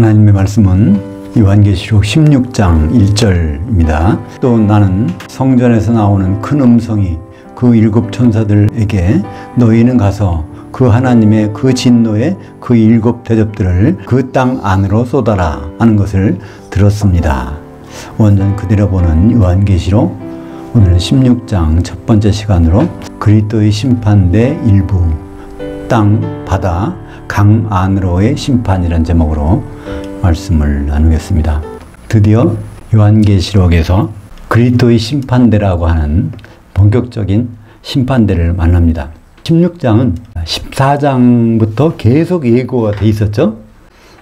하나님의 말씀은 요한계시록 16장 1절입니다. 또 나는 성전에서 나오는 큰 음성이 그 일곱 천사들에게 너희는 가서 그 하나님의 그 진노의 그 일곱 대접들을 그 땅 안으로 쏟아라 하는 것을 들었습니다. 원전 그대로 보는 요한계시록 오늘 16장 첫 번째 시간으로 그리스도의 심판대 일부 땅, 바다, 강 안으로의 심판이라는 제목으로 말씀을 나누겠습니다. 드디어 요한계시록에서 그리스도의 심판대라고 하는 본격적인 심판대를 만납니다. 16장은 14장부터 계속 예고가 돼 있었죠.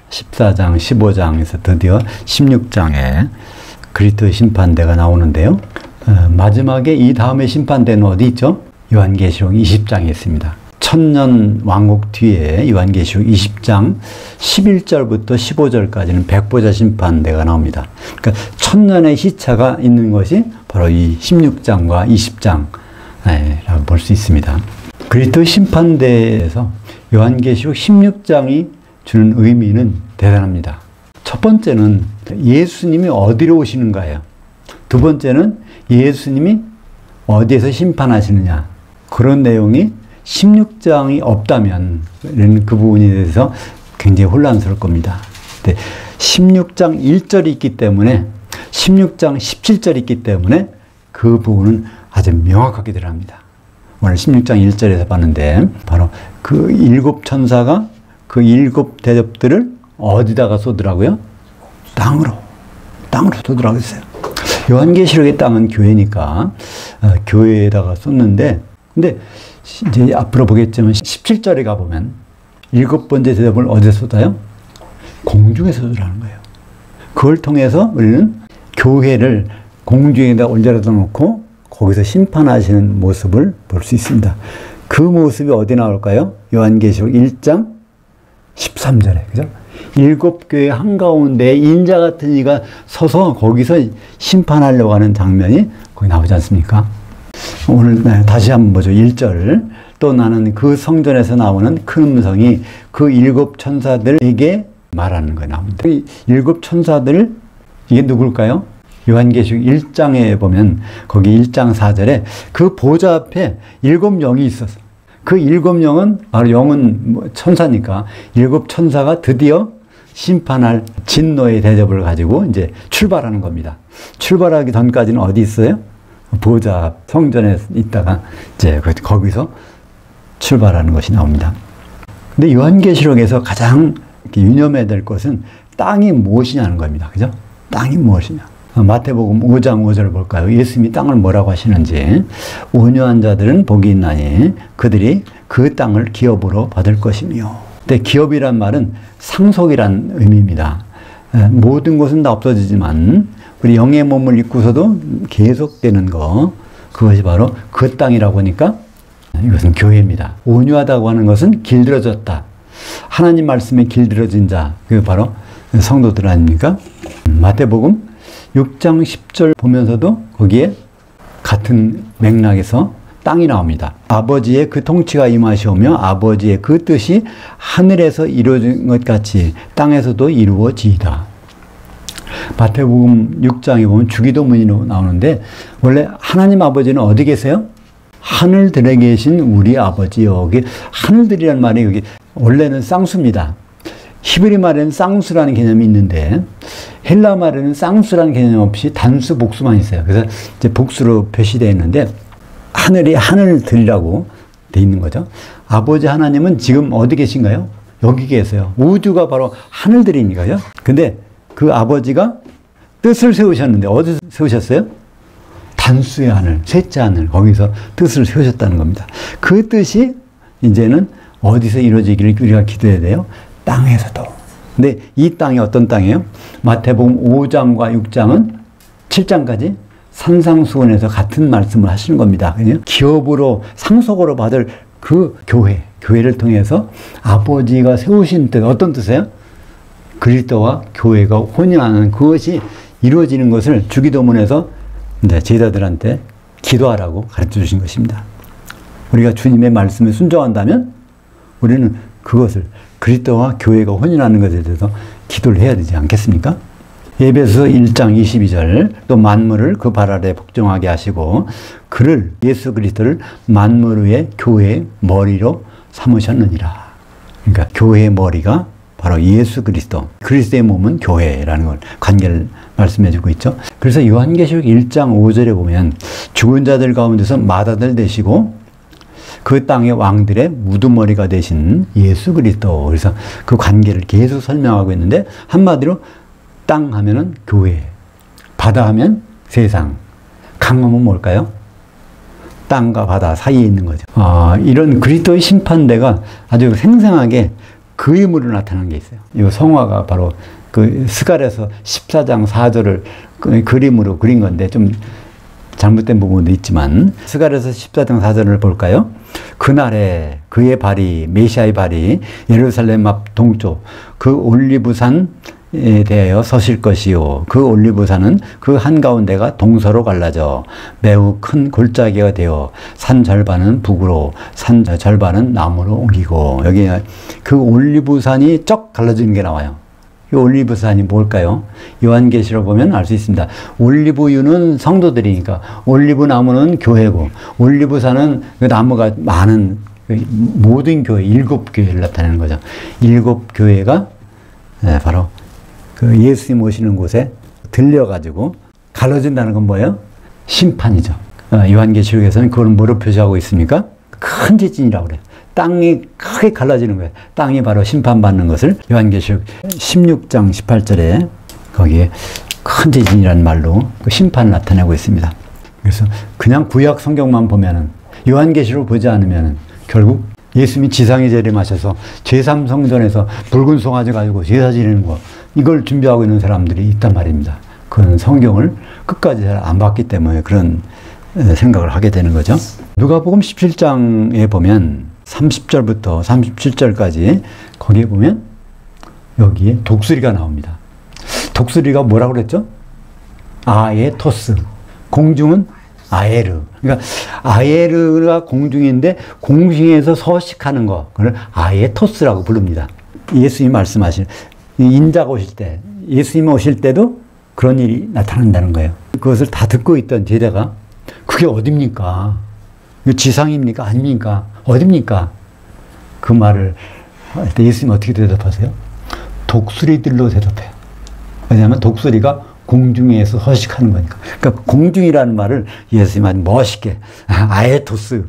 14장, 15장에서 드디어 16장에 그리스도의 심판대가 나오는데요. 마지막에 이 다음에 심판대는 어디 있죠? 요한계시록 20장에 있습니다. 천년 왕국 뒤에 요한계시록 20장 11절부터 15절까지는 백보자 심판대가 나옵니다. 그러니까 천년의 시차가 있는 것이 바로 이 16장과 20장이라고 볼 수 있습니다. 그리스도 심판대에서 요한계시록 16장이 주는 의미는 대단합니다. 첫 번째는 예수님이 어디로 오시는가예요. 두 번째는 예수님이 어디에서 심판하시느냐. 그런 내용이 16장이 없다면 그 부분에 대해서 굉장히 혼란스러울 겁니다. 16장 1절이 있기 때문에 16장 17절이 있기 때문에 그 부분은 아주 명확하게 드러납니다. 오늘 16장 1절에서 봤는데 바로 그 일곱 천사가 그 일곱 대접들을 어디다가 쏟으라고요? 땅으로 쏟으라고 했어요. 요한계시록의 땅은 교회니까 교회에다가 쏟는데, 근데 이제 앞으로 보겠지만 17절에 가보면 일곱 번째 대접을 어디에 쏟아요? 공중에서 쏟으라는 거예요. 그걸 통해서 우리는 교회를 공중에다 올려다 놓고 거기서 심판하시는 모습을 볼 수 있습니다. 그 모습이 어디 나올까요? 요한계시록 1장 13절에, 그죠? 일곱 교회 한가운데 인자 같은 이가 서서 거기서 심판하려고 하는 장면이 거기 나오지 않습니까? 오늘 다시 한번 보죠. 1절. 또 나는 그 성전에서 나오는 큰 음성이 그 일곱 천사들에게 말하는 거에 나옵니다. 이 일곱 천사들, 이게 누굴까요? 요한계시록 1장에 보면 거기 1장 4절에 그 보좌 앞에 일곱 영이 있었어. 그 일곱 영은 바로 영은 천사니까 일곱 천사가 드디어 심판할 진노의 대접을 가지고 이제 출발하는 겁니다. 출발하기 전까지는 어디 있어요? 보좌 앞 성전에 있다가 이제 거기서 출발하는 것이 나옵니다. 근데 요한계시록에서 가장 유념해야 될 것은 땅이 무엇이냐는 겁니다. 그죠? 땅이 무엇이냐. 마태복음 5장 5절을 볼까요? 예수님이 땅을 뭐라고 하시는지. 온유한 자들은 복이 있나니 그들이 그 땅을 기업으로 받을 것이며. 근데 기업이란 말은 상속이란 의미입니다. 모든 것은 다 없어지지만 우리 영의 몸을 입고서도 계속되는 거, 그것이 바로 그 땅이라고 하니까 이것은 교회입니다. 온유하다고 하는 것은 길들어졌다. 하나님 말씀에 길들어진 자, 그게 바로 성도들 아닙니까? 마태복음 6장 10절 보면서도 거기에 같은 맥락에서 땅이 나옵니다. 아버지의 그 통치가 임하시오며 아버지의 그 뜻이 하늘에서 이루어진 것 같이 땅에서도 이루어지이다. 마태복음 6장에 보면 주기도문이라고 나오는데 원래 하나님 아버지는 어디 계세요? 하늘들에 계신 우리 아버지요. 이게 하늘들이라는 말이 여기 원래는 쌍수입니다. 히브리 말에는 쌍수라는 개념이 있는데 헬라 말에는 쌍수라는 개념 없이 단수 복수만 있어요. 그래서 이제 복수로 표시되어 있는데 하늘이 하늘들이라고 돼 있는 거죠. 아버지 하나님은 지금 어디 계신가요? 여기 계세요. 우주가 바로 하늘들이니까요. 근데 그 아버지가 뜻을 세우셨는데 어디서 세우셨어요? 단수의 하늘, 셋째 하늘, 거기서 뜻을 세우셨다는 겁니다. 그 뜻이 이제는 어디서 이루어지기를 우리가 기도해야 돼요? 땅에서도. 근데 이 땅이 어떤 땅이에요? 마태복음 5장과 6장은 7장까지 산상수훈에서 같은 말씀을 하시는 겁니다. 기업으로 상속으로 받을 그 교회를 통해서 아버지가 세우신 뜻, 어떤 뜻이에요? 그리스도와 교회가 혼연하는 그것이 이루어지는 것을 주기도문에서 제자들한테 기도하라고 가르쳐 주신 것입니다. 우리가 주님의 말씀에 순종한다면 우리는 그것을 그리스도와 교회가 혼인하는 것에 대해서 기도를 해야 되지 않겠습니까? 에베소서 1장 22절 또 만물을 그 발 아래 복종하게 하시고 그를 예수 그리스도를 만물 위에 교회의 머리로 삼으셨느니라. 그러니까 교회의 머리가 바로 예수 그리스도, 그리스도의 몸은 교회라는 걸 관계를 말씀해 주고 있죠. 그래서 요한계시록 1장 5절에 보면 죽은 자들 가운데서 맏아들 되시고 그 땅의 왕들의 우두머리가 되신 예수 그리스도. 그래서 그 관계를 계속 설명하고 있는데 한마디로 땅 하면은 교회, 바다 하면 세상, 강하면 뭘까요? 땅과 바다 사이에 있는 거죠. 이런 그리스도의 심판대가 아주 생생하게 그림으로 나타나는 게 있어요. 이 성화가 바로 그 스갈에서 14장 4절을 그림으로 그린 건데 좀 잘못된 부분도 있지만 스갈에서 14장 4절을 볼까요? 그날에 그의 발이 메시아의 발이 예루살렘 앞 동쪽 그 올리브산에 대하여 서실 것이요 그 올리브산은 그 한가운데가 동서로 갈라져 매우 큰 골짜기가 되어 산 절반은 북으로 산 절반은 남으로 옮기고 여기 그 올리브산이 쩍 갈라지는 게 나와요. 이 올리브산이 뭘까요? 요한계시록 보면 알 수 있습니다. 올리브유는 성도들이니까 올리브 나무는 교회고 올리브산은 그 나무가 많은 모든 교회, 7교회를 나타내는 거죠. 7교회가 바로 그 예수님 오시는 곳에 들려가지고 갈라진다는 건 뭐예요? 심판이죠. 요한계시록에서는 그걸 뭐로 표시하고 있습니까? 큰 지진이라고 그래요. 땅이 크게 갈라지는 거예요. 땅이 바로 심판받는 것을 요한계시록 16장 18절에 거기에 큰 지진이라는 말로 그 심판을 나타내고 있습니다. 그래서 그냥 구약 성경만 보면은 요한계시록 보지 않으면은 결국 예수님이 지상에 재림하셔서 제3성전에서 붉은 송아지 가지고 제사 지내는 거 이걸 준비하고 있는 사람들이 있단 말입니다. 그건 성경을 끝까지 잘 안 봤기 때문에 그런 생각을 하게 되는 거죠. 누가복음 17장에 보면 30절부터 37절까지 거기에 보면 여기에 독수리가 나옵니다. 독수리가 뭐라고 그랬죠? 아에토스. 공중은 아에르. 그러니까 아에르가 공중인데 공중에서 서식하는 거 그걸 아에토스라고 부릅니다. 예수님 말씀하신 인자가 오실 때 예수님 오실 때도 그런 일이 나타난다는 거예요. 그것을 다 듣고 있던 제자가 그게 어딥니까? 지상입니까? 아닙니까? 어딥니까? 그 말을 할 때 예수님 어떻게 대답하세요? 독수리들로 대답해요. 왜냐하면 독수리가 공중에서 서식하는 거니까. 그러니까 공중이라는 말을 예수님 아주 멋있게 아에토스.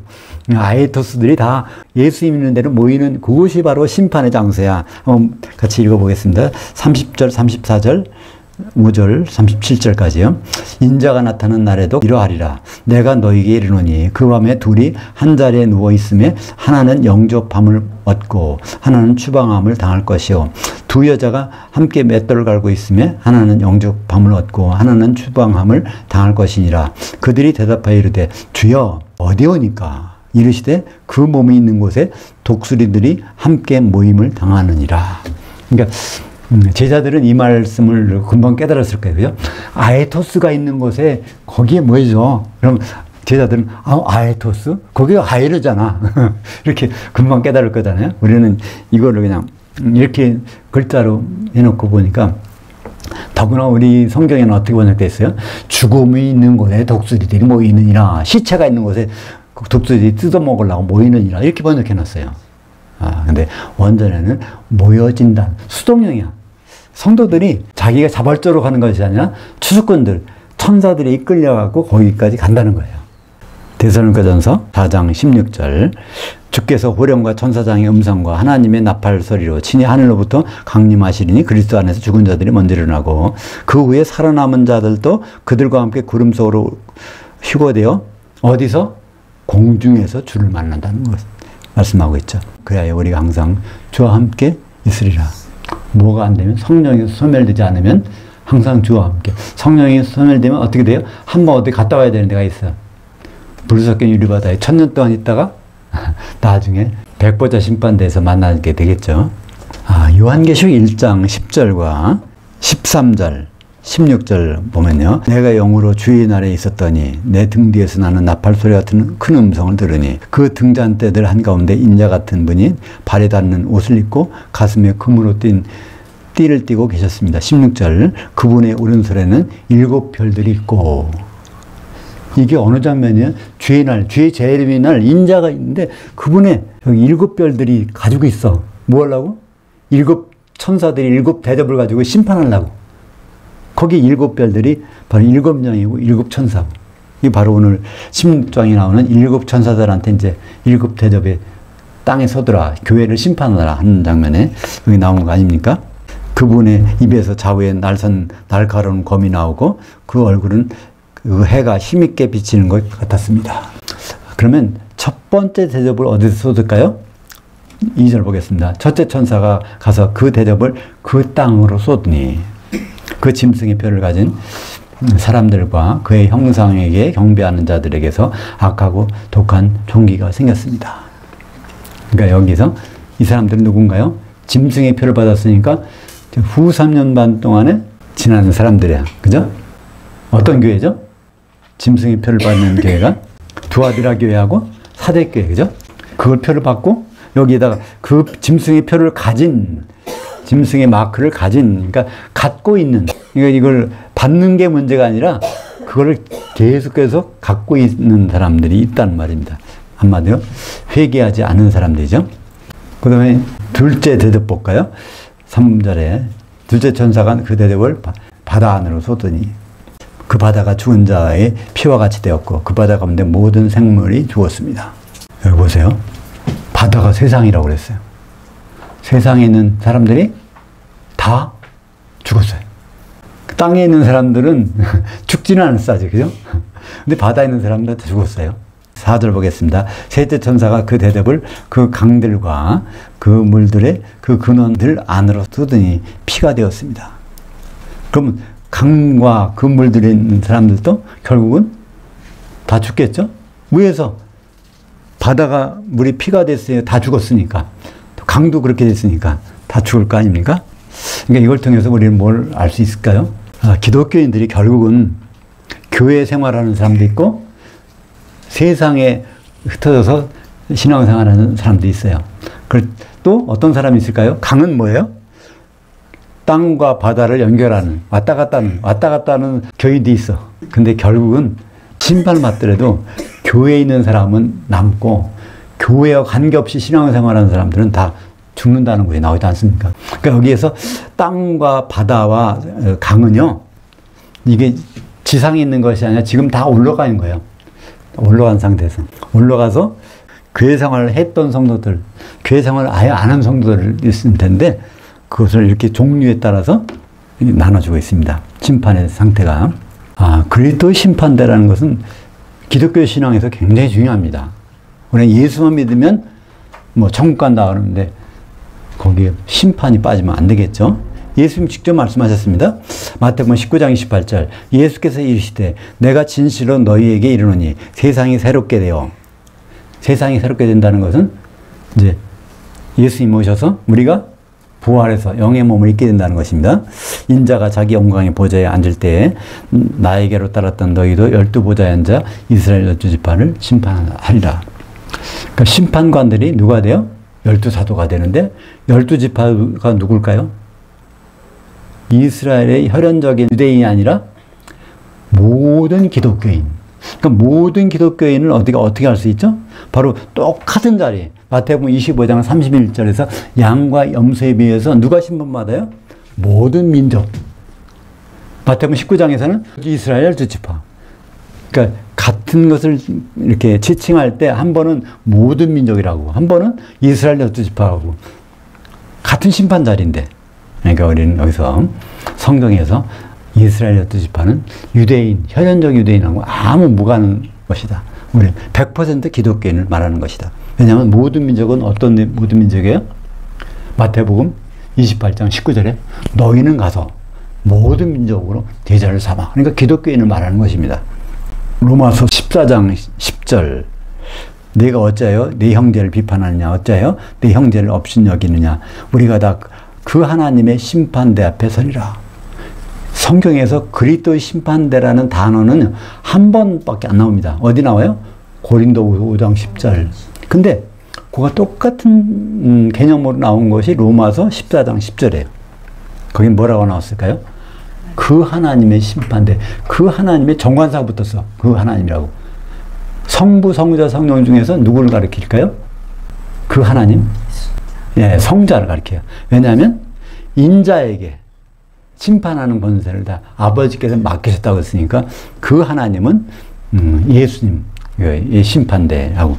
아에토스들이 다 예수님 있는 데로 모이는 그곳이 바로 심판의 장소야. 한번 같이 읽어보겠습니다. 30절, 34절. 5절 37절까지요. 인자가 나타난 날에도 이러하리라. 내가 너희에게 이르노니 그 밤에 둘이 한 자리에 누워 있음에 하나는 영접함을 얻고 하나는 추방함을 당할 것이요 두 여자가 함께 맷돌을 갈고 있음에 하나는 영접함을 얻고 하나는 추방함을 당할 것이니라. 그들이 대답하여 이르되 주여 어디오니까? 이르시되 그 몸이 있는 곳에 독수리들이 함께 모임을 당하느니라. 그러니까 제자들은 이 말씀을 금방 깨달았을 거예요. 아에토스가 있는 곳에 거기에 뭐죠? 그럼 제자들은 아에토스? 거기가 아에르잖아. 이렇게 금방 깨달을 거잖아요. 우리는 이거를 그냥 이렇게 글자로 해놓고 보니까 더구나 우리 성경에는 어떻게 번역되어 있어요? 죽음이 있는 곳에 독수리들이 모이느니라. 시체가 있는 곳에 독수리들이 뜯어먹으려고 모이느니라. 이렇게 번역해놨어요. 근데 원전에는 모여진다. 수동형이야. 성도들이 자기가 자발적으로 가는 것이 아니라 추수꾼들, 천사들이 이끌려가고 거기까지 간다는 거예요. 데살로니가전서 4장 16절 주께서 호령과 천사장의 음성과 하나님의 나팔 소리로 친히 하늘로부터 강림하시리니 그리스도 안에서 죽은 자들이 먼저 일어나고 그 후에 살아남은 자들도 그들과 함께 구름 속으로 휴거되어 어디서? 공중에서 주를 만난다는 것 말씀하고 있죠. 그래야 우리가 항상 주와 함께 있으리라. 뭐가 안 되면 성령이 소멸되지 않으면 항상 주와 함께. 성령이 소멸되면 어떻게 돼요? 한번 어디 갔다 와야 되는 데가 있어요. 불섞인 유리바다에 1000년 동안 있다가 나중에 백보자 심판대에서 만나게 되겠죠. 요한계시록 1장 10절과 13절 16절 보면요. 내가 영으로 주의 날에 있었더니 내 등 뒤에서 나는 나팔 소리 같은 큰 음성을 들으니 그 등잔대들 한가운데 인자 같은 분이 발에 닿는 옷을 입고 가슴에 금으로 띈 띠를 띠고 계셨습니다. 16절 그분의 오른손에는 7별들이 있고. 이게 어느 장면이에요? 주의 날, 주의 재림의 날 인자가 있는데 그분의 여기 7별들이 가지고 있어. 뭐 하려고? 7 천사들이 7 대접을 가지고 심판하려고. 거기 7별들이 바로 7명이고 7 천사고. 이게 바로 오늘 16장에 나오는 7 천사들한테 이제 7 대접에 땅에 서더라, 교회를 심판하라 하는 장면에 여기 나오는 거 아닙니까? 그분의 입에서 좌우에 날카로운 검이 나오고 그 얼굴은 그 해가 힘있게 비치는 것 같았습니다. 그러면 첫 번째 대접을 어디서 쏟을까요? 2절 보겠습니다. 첫째 천사가 가서 그 대접을 그 땅으로 쏟으니 그 짐승의 뼈를 가진 사람들과 그의 형상에게 경배하는 자들에게서 악하고 독한 종기가 생겼습니다. 그러니까 여기서 이 사람들은 누군가요? 짐승의 표를 받았으니까 후 3년 반 동안에 지나는 사람들이야. 그죠? 어떤 교회죠? 짐승의 표를 받는 교회가 두아디라 교회하고 사대교회. 그죠? 그걸 표를 받고 여기에다가 그 짐승의 표를 가진, 짐승의 마크를 가진, 그러니까 갖고 있는, 그러니까 이걸 받는 게 문제가 아니라 그거를 계속해서 갖고 있는 사람들이 있다는 말입니다. 한마디로 회개하지 않은 사람들이죠. 그 다음에 둘째 대접 볼까요? 3절에 둘째 천사가 그 대접을 바다 안으로 쏟으니 그 바다가 죽은 자의 피와 같이 되었고 그 바다 가운데 모든 생물이 죽었습니다. 여기 보세요. 바다가 세상이라고 그랬어요. 세상에 있는 사람들이 다 죽었어요. 땅에 있는 사람들은 죽지는 않았어요. 그죠? 근데 바다에 있는 사람들은 다 죽었어요. 4절 보겠습니다. 셋째 천사가 그 대접을 그 강들과 그 물들의 그 근원들 안으로 쏟으니 피가 되었습니다. 그럼 강과 그 물들에 있는 사람들도 결국은 다 죽겠죠? 위에서 바다가 물이 피가 됐어요. 다 죽었으니까. 강도 그렇게 됐으니까 다 죽을 거 아닙니까? 그러니까 이걸 통해서 우리는 뭘 알 수 있을까요? 기독교인들이 결국은 교회 생활하는 사람도 있고 세상에 흩어져서 신앙생활하는 사람도 있어요. 또 어떤 사람이 있을까요? 강은 뭐예요? 땅과 바다를 연결하는 왔다 갔다 하는 교인도 있어. 근데 결국은 심판을 받더라도 교회에 있는 사람은 남고 교회와 관계없이 신앙생활하는 사람들은 다 죽는다는 거에 나오지 않습니까? 그러니까 여기에서 땅과 바다와 강은요, 이게 지상에 있는 것이 아니라 지금 다 올라가는 거예요. 올라간 상태에서. 올라가서 교회 생활을 했던 성도들, 교회 생활을 아예 안 한 성도들 있을 텐데, 그것을 이렇게 종류에 따라서 나눠주고 있습니다. 심판의 상태가. 그리스도의 심판대라는 것은 기독교 신앙에서 굉장히 중요합니다. 우리가 예수만 믿으면 뭐 천국 간다 그러는데 거기에 심판이 빠지면 안 되겠죠. 예수님 직접 말씀하셨습니다. 마태복음 19장 28절 예수께서 이르시되 내가 진실로 너희에게 이르노니 세상이 새롭게 되어, 세상이 새롭게 된다는 것은 이제 예수님 오셔서 우리가 부활해서 영의 몸을 입게 된다는 것입니다. 인자가 자기 영광의 보좌에 앉을 때에 나에게로 따랐던 너희도 12보좌에 앉아 이스라엘 12지파를 심판하리라. 그러니까 심판관들이 누가 돼요? 12사도가 되는데 12지파가 누굴까요? 이스라엘의 혈연적인 유대인이 아니라 모든 기독교인. 그러니까 모든 기독교인을 어떻게 할 수 있죠? 바로 똑같은 자리에 마태복음 25장 31절에서 양과 염소에 비해서 누가 심판받아요? 모든 민족. 마태복음 19장에서는 이스라엘 12지파. 그러니까 같은 것을 이렇게 지칭할 때 한 번은 모든 민족이라고, 한 번은 이스라엘 12지파라고. 같은 심판 자리인데. 그러니까 우리는 여기서 성경에서 이스라엘 12지파는 유대인, 혈연적 유대인하고 아무 무관한 것이다. 우리 100% 기독교인을 말하는 것이다. 왜냐하면 모든 민족은 어떤 모든 민족이에요? 마태복음 28장 19절에 너희는 가서 모든 민족으로 제자를 삼아. 그러니까 기독교인을 말하는 것입니다. 로마서 14장 10절 내가 어찌하여 네 형제를 비판하느냐, 어찌하여 네 형제를 업신여기느냐, 우리가 다 그 하나님의 심판대 앞에 서리라. 성경에서 그리스도의 심판대라는 단어는 한 번밖에 안 나옵니다. 어디 나와요? 고린도후서 5장 10절. 근데 그가 똑같은 개념으로 나온 것이 로마서 14장 10절이에요. 거기 뭐라고 나왔을까요? 그 하나님의 심판대, 그 하나님의 정관사가 붙었어. 그 하나님이라고. 성부, 성자, 성령 중에서 누구를 가리킬까요? 그 하나님? 예, 성자를 가리켜요. 왜냐하면 인자에게 심판하는 권세를 다 아버지께서 맡기셨다고 했으니까 그 하나님은 예수님 심판대라고.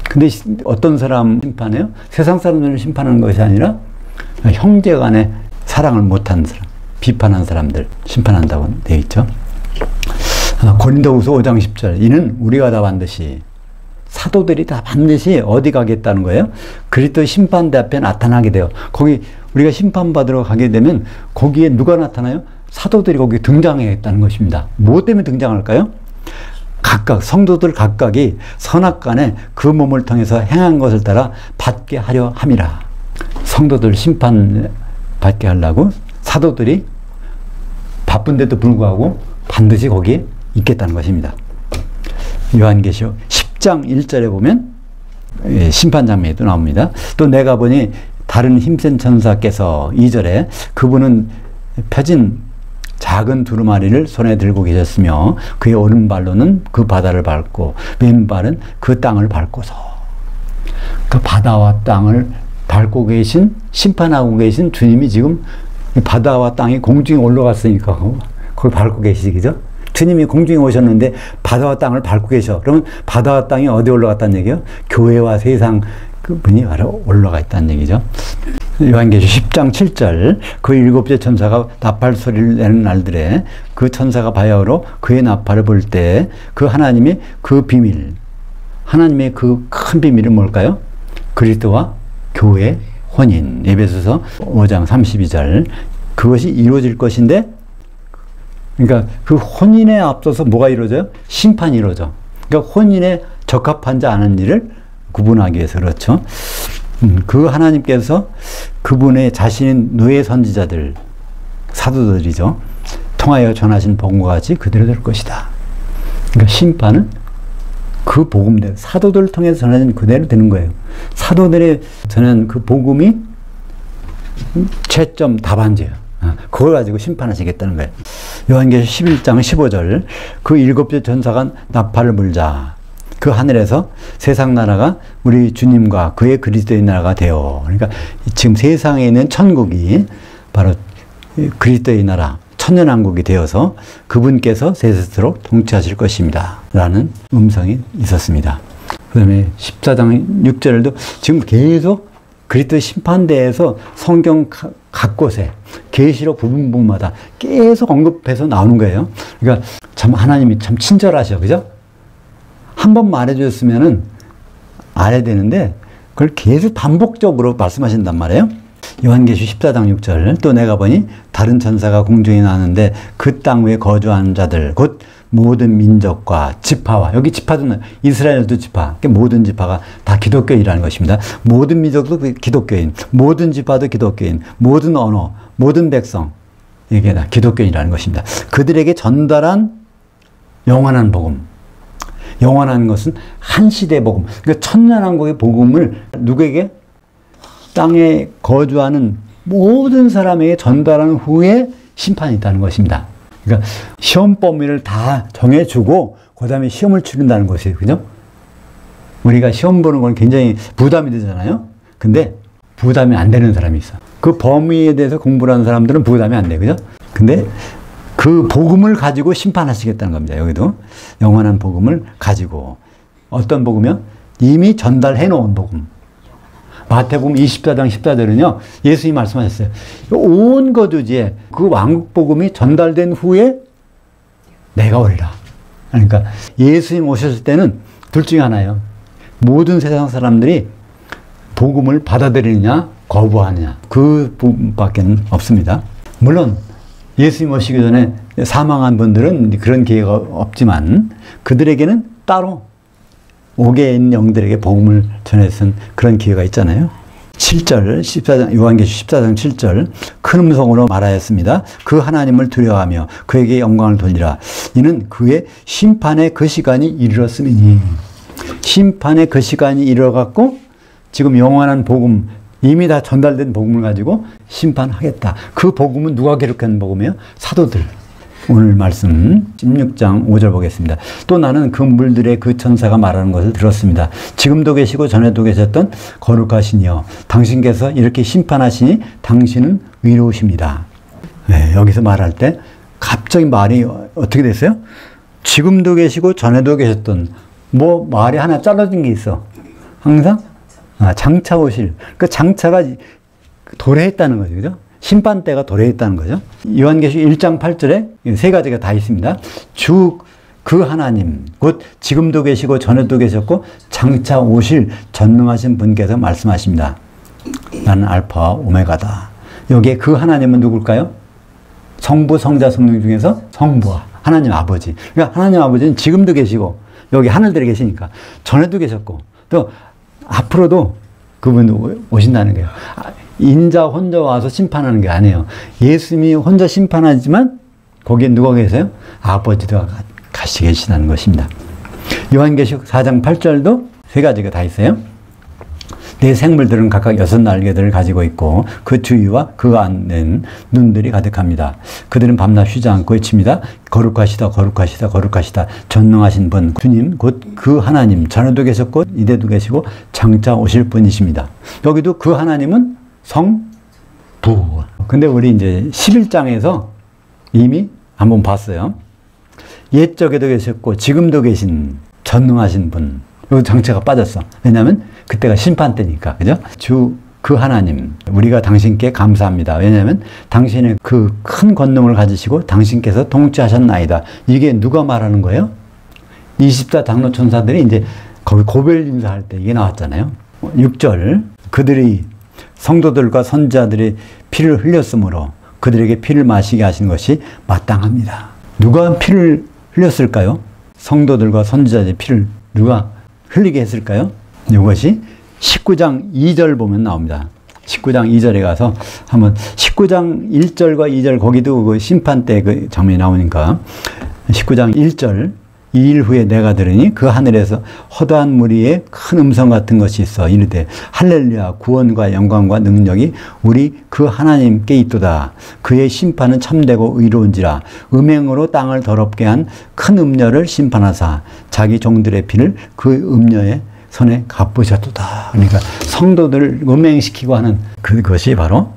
근데 어떤 사람 심판해요? 세상 사람들을 심판하는 것이 아니라 형제 간에 사랑을 못하는 사람, 비판한 사람들 심판한다고 되어 있죠. 고린도후서 5장 10절, 이는 우리가 다 반드시, 사도들이 다 반드시 어디 가겠다는 거예요? 그리스도 심판대 앞에 나타나게 돼요. 거기 우리가 심판받으러 가게 되면 거기에 누가 나타나요? 사도들이 거기 등장하겠다는 것입니다. 뭐 때문에 등장할까요? 각각 성도들 각각이 선악간에 그 몸을 통해서 행한 것을 따라 받게 하려 함이라. 성도들 심판 받게 하려고 사도들이 바쁜데도 불구하고 반드시 거기에 있겠다는 것입니다. 요한계시록 10장 1절에 보면 심판 장면이 나옵니다. 또 내가 보니 다른 힘센 천사께서 2절에 그분은 펴진 작은 두루마리를 손에 들고 계셨으며 그의 오른발로는 그 바다를 밟고 왼발은 그 땅을 밟고서, 그 바다와 땅을 밟고 계신, 심판하고 계신 주님이 지금 바다와 땅이 공중에 올라갔으니까 거기 밟고 계시죠? 주님이 공중에 오셨는데 바다와 땅을 밟고 계셔. 그러면 바다와 땅이 어디 올라갔다는 얘기예요? 교회와 세상 그분이 바로 올라가 있다는 얘기죠. 요한계시록 10장 7절, 그 일곱째 천사가 나팔 소리를 내는 날들에 그 천사가 바야흐로 그의 나팔을 불 때 그 하나님의 그 비밀, 하나님의 그 큰 비밀은 뭘까요? 그리스도와 교회 혼인. 에베소서 5장 32절, 그것이 이루어질 것인데, 그러니까 그 혼인에 앞서서 뭐가 이루어져요? 심판이 이루어져. 그러니까 혼인에 적합하지 않은 일을 구분하기 위해서 그렇죠. 그 하나님께서 그분의 자신인 노예 선지자들, 사도들이죠, 통하여 전하신 복음과 같이 그대로 될 것이다. 그러니까 심판은 그 복음대로 사도들을 통해서 전하는 그대로 되는 거예요. 사도들이 전한 그 복음이 최점 답안지예요. 그걸 가지고 심판하시겠다는 거예요. 요한계시록 11장 15절, 그 일곱째 천사가 나팔을 불자 그 하늘에서 세상 나라가 우리 주님과 그의 그리스도의 나라가 되어, 그러니까 지금 세상에 있는 천국이 바로 그리스도의 나라, 천년왕국이 되어서 그분께서 세세토록 통치하실 것입니다 라는 음성이 있었습니다. 그 다음에 14장 6절도 지금 계속 그리스도 심판대에서 성경 각 곳에 계시록 부분마다 계속 언급해서 나오는 거예요. 그러니까 참 하나님이 참 친절하셔, 그죠? 한 번 말해줬으면은 알아야 되는데 그걸 계속 반복적으로 말씀하신단 말이에요. 요한계시록 14장 6절, 또 내가 보니 다른 천사가 공중에 나왔는데 그 땅 위에 거주하는 자들 곧 모든 민족과 지파와, 여기 지파도 이스라엘도 지파, 모든 지파가 다 기독교인이라는 것입니다. 모든 민족도 기독교인, 모든 지파도 기독교인, 모든 언어, 모든 백성, 이게 다 기독교인이라는 것입니다. 그들에게 전달한 영원한 복음, 영원한 것은 한 시대 복음, 그러니까 천년왕국의 복음을 누구에게? 땅에 거주하는 모든 사람에게 전달한 후에 심판이 있다는 것입니다. 그러니까 시험 범위를 다 정해주고 그 다음에 시험을 치른다는 것이에요. 그죠? 우리가 시험 보는 건 굉장히 부담이 되잖아요. 근데 부담이 안 되는 사람이 있어. 그 범위에 대해서 공부를 하는 사람들은 부담이 안 돼. 그죠? 근데 그 복음을 가지고 심판하시겠다는 겁니다. 여기도 영원한 복음을 가지고. 어떤 복음이요? 이미 전달해 놓은 복음. 마태복음 24장 14절은요, 예수님이 말씀하셨어요. 온 거주지에 그 왕국 복음이 전달된 후에 내가 오리라. 그러니까 예수님 오셨을 때는 둘 중에 하나예요. 모든 세상 사람들이 복음을 받아들이느냐 거부하느냐, 그 부분밖에 없습니다. 물론 예수님 오시기 전에 사망한 분들은 그런 기회가 없지만 그들에게는 따로 옥에 있는 영들에게 복음을 전해준 그런 기회가 있잖아요. 7절, 14장, 요한계시록 14장 7절, 큰 음성으로 말하였습니다. 그 하나님을 두려워하며 그에게 영광을 돌리라. 이는 그의 심판의 그 시간이 이르렀음이니. 심판의 그 시간이 이르러갔고 지금 영원한 복음, 이미 다 전달된 복음을 가지고 심판하겠다. 그 복음은 누가 기록한 복음이에요? 사도들. 오늘 말씀 16장 5절 보겠습니다. 또 나는 그 물들의 그 천사가 말하는 것을 들었습니다. 지금도 계시고 전에도 계셨던 거룩하시니여 당신께서 이렇게 심판하시니 당신은 의로우십니다. 네, 여기서 말할 때 갑자기 말이 어떻게 됐어요? 지금도 계시고 전에도 계셨던 뭐 말이 하나 잘라진 게 있어. 항상 장차 오실. 그 장차가 도래했다는 거죠. 그죠? 심판 때가 도래했다는 거죠. 요한계시록 1장 8절에 세 가지가 다 있습니다. 주 그 하나님, 곧 지금도 계시고 전에도 계셨고 장차 오실 전능하신 분께서 말씀하십니다. 나는 알파와 오메가다. 여기에 그 하나님은 누굴까요? 성부, 성자, 성령 중에서 성부와 하나님 아버지. 그러니까 하나님 아버지는 지금도 계시고 여기 하늘들에 계시니까 전에도 계셨고 또 앞으로도 그분 오신다는 거예요. 인자 혼자 와서 심판하는 게 아니에요. 예수님이 혼자 심판하지만 거기에 누가 계세요? 아버지도 같이 계시다는 것입니다. 요한계시록 4장 8절도 세 가지가 다 있어요. 내 생물들은 각각 6날개들을 가지고 있고 그 주위와 그 안에는 눈들이 가득합니다. 그들은 밤낮 쉬지 않고 외칩니다. 거룩하시다 거룩하시다 거룩하시다 전능하신 분 주님 곧 그 하나님 전에도 계셨고 이제도 계시고 장차 오실 분이십니다. 여기도 그 하나님은 성부. 근데 우리 이제 11장에서 이미 한번 봤어요. 옛적에도 계셨고 지금도 계신 전능하신 분. 여기 장차가 빠졌어. 왜냐하면 그때가 심판 때니까. 그죠? 주 그 하나님 우리가 당신께 감사합니다. 왜냐하면 당신의 그 큰 권능을 가지시고 당신께서 통치하셨나이다. 이게 누가 말하는 거예요? 24 장로 천사들이 이제 거기 고별 인사할 때 이게 나왔잖아요. 6절 그들이 성도들과 선지자들이 피를 흘렸으므로 그들에게 피를 마시게 하신 것이 마땅합니다. 누가 피를 흘렸을까요? 성도들과 선지자들의 피를 누가 흘리게 했을까요? 이것이 19장 2절 보면 나옵니다. 19장 2절에 가서 한번 19장 1절과 2절 거기도 그 심판 때 그 장면이 나오니까 19장 1절 2일 후에 내가 들으니 그 하늘에서 허다한 무리의 큰 음성 같은 것이 있어 이르되 할렐루야 구원과 영광과 능력이 우리 그 하나님께 있도다. 그의 심판은 참되고 의로운지라 음행으로 땅을 더럽게 한 큰 음녀를 심판하사 자기 종들의 피를 그 음녀의 손에 갚으셨도다. 그러니까 성도들을 음행시키고 하는 그것이 바로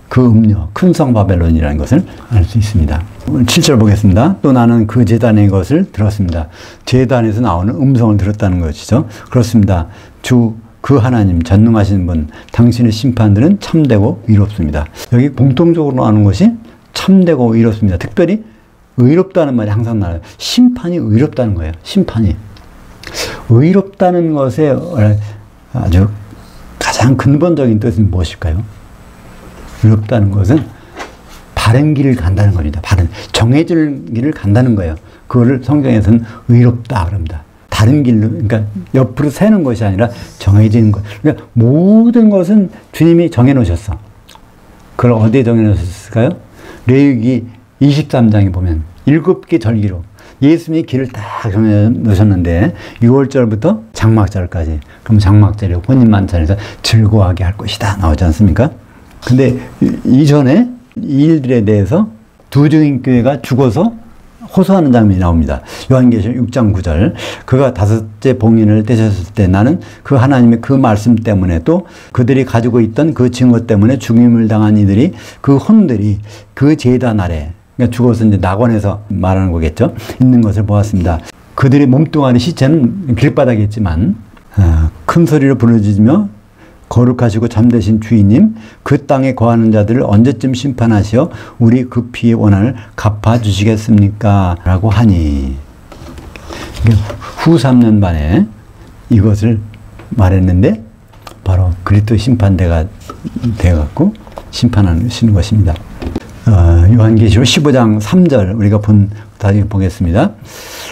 그 음녀, 큰 성 바벨론이라는 것을 알 수 있습니다. 7절 보겠습니다. 또 나는 그 제단의 것을 들었습니다. 제단에서 나오는 음성을 들었다는 것이죠. 그렇습니다. 주 그 하나님 전능하신 분 당신의 심판들은 참되고 의롭습니다. 여기 공통적으로 나오는 것이 참되고 의롭습니다. 특별히 의롭다는 말이 항상 나와요. 심판이 의롭다는 거예요. 심판이. 의롭다는 것의 아주 가장 근본적인 뜻은 무엇일까요? 의롭다는 것은 바른 길을 간다는 겁니다. 바른, 정해질 길을 간다는 거예요. 그거를 성경에서는 의롭다 그럽니다. 다른 길로, 그러니까 옆으로 새는 것이 아니라 정해지는 것. 그러니까 모든 것은 주님이 정해놓으셨어. 그걸 어디에 정해놓으셨을까요? 레위기 23장에 보면 7개 절기로 예수님이 길을 딱 정해놓으셨는데 6월절부터 장막절까지. 그럼 장막절이 혼인만찬에서 즐거워하게 할 것이다. 나오지 않습니까? 근데 이전에 이 일들에 대해서 두 증인교회가 죽어서 호소하는 장면이 나옵니다. 요한계시록 6장 9절 그가 5째 봉인을 떼셨을 때 나는 그 하나님의 그 말씀 때문에 또 그들이 가지고 있던 그 증거 때문에 죽임을 당한 이들이 그 혼들이 그 제단 아래 그러니까 죽어서 이제 낙원에서 말하는 거겠죠. 있는 것을 보았습니다. 그들의 몸뚱아리 시체는 길바닥에 있지만 큰 소리로 부르짖으며 거룩하시고 참되신 주인님 그 땅에 거하는 자들을 언제쯤 심판하시어 우리 그 피의 원한을 갚아주시겠습니까? 라고 하니 후 3년 만에 이것을 말했는데 바로 그리스도 심판대가 되어갖고 심판하시는 것입니다. 요한계시록 15장 3절 우리가 다시 보겠습니다.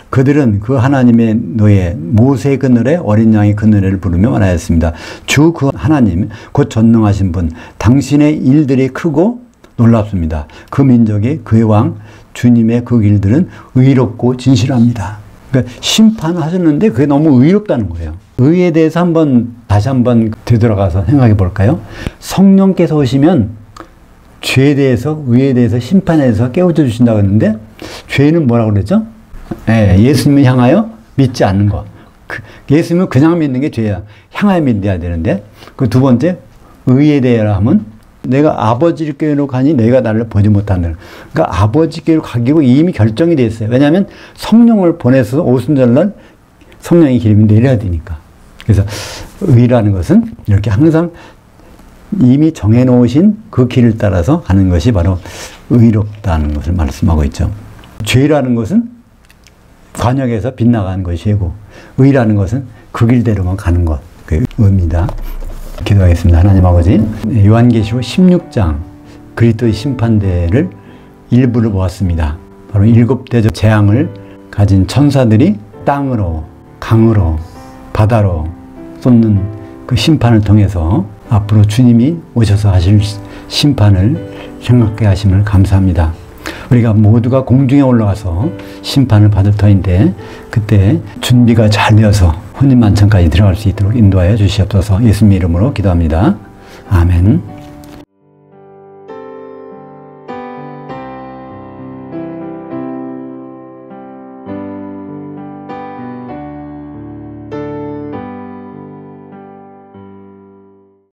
그들은 그 하나님의 노예 모세 그늘에 어린 양의 그늘에를 부르며 말하였습니다. 주 그 하나님 곧 전능하신 분 당신의 일들이 크고 놀랍습니다. 그 민족이 그의 왕 주님의 그 일들은 의롭고 진실합니다. 그러니까 심판하셨는데 그게 너무 의롭다는 거예요. 의에 대해서 다시 한번 되돌아가서 생각해 볼까요? 성령께서 오시면 죄에 대해서, 의에 대해서, 심판에 대해서 깨우쳐 주신다고 했는데, 죄는 뭐라고 그랬죠? 예수님을 향하여 믿지 않는 거. 예수님을 그냥 믿는 게 죄야. 향하여 믿어야 되는데, 그 두 번째, 의에 대하여 하면, 내가 아버지께로 가니 내가 나를 보지 못한다. 그러니까 아버지께로 가기로 이미 결정이 돼 있어요. 왜냐하면 성령을 보내서 오순절날 성령의 기름이 내려야 되니까. 그래서 의라는 것은 이렇게 항상 이미 정해놓으신 그 길을 따라서 가는 것이 바로 의롭다는 것을 말씀하고 있죠. 죄라는 것은 관역에서 빗나가는 것이고, 의라는 것은 그 길대로만 가는 것. 그 의입니다. 기도하겠습니다. 하나님 아버지, 요한계시록 16장 그리스도의 심판대를 일부를 보았습니다. 바로 7대적 재앙을 가진 천사들이 땅으로, 강으로, 바다로 쏟는 그 심판을 통해서 앞으로 주님이 오셔서 하실 심판을 생각하게 하심을 감사합니다. 우리가 모두가 공중에 올라가서 심판을 받을 터인데, 그때 준비가 잘 되어서 혼인만찬까지 들어갈 수 있도록 인도하여 주시옵소서. 예수님 이름으로 기도합니다. 아멘.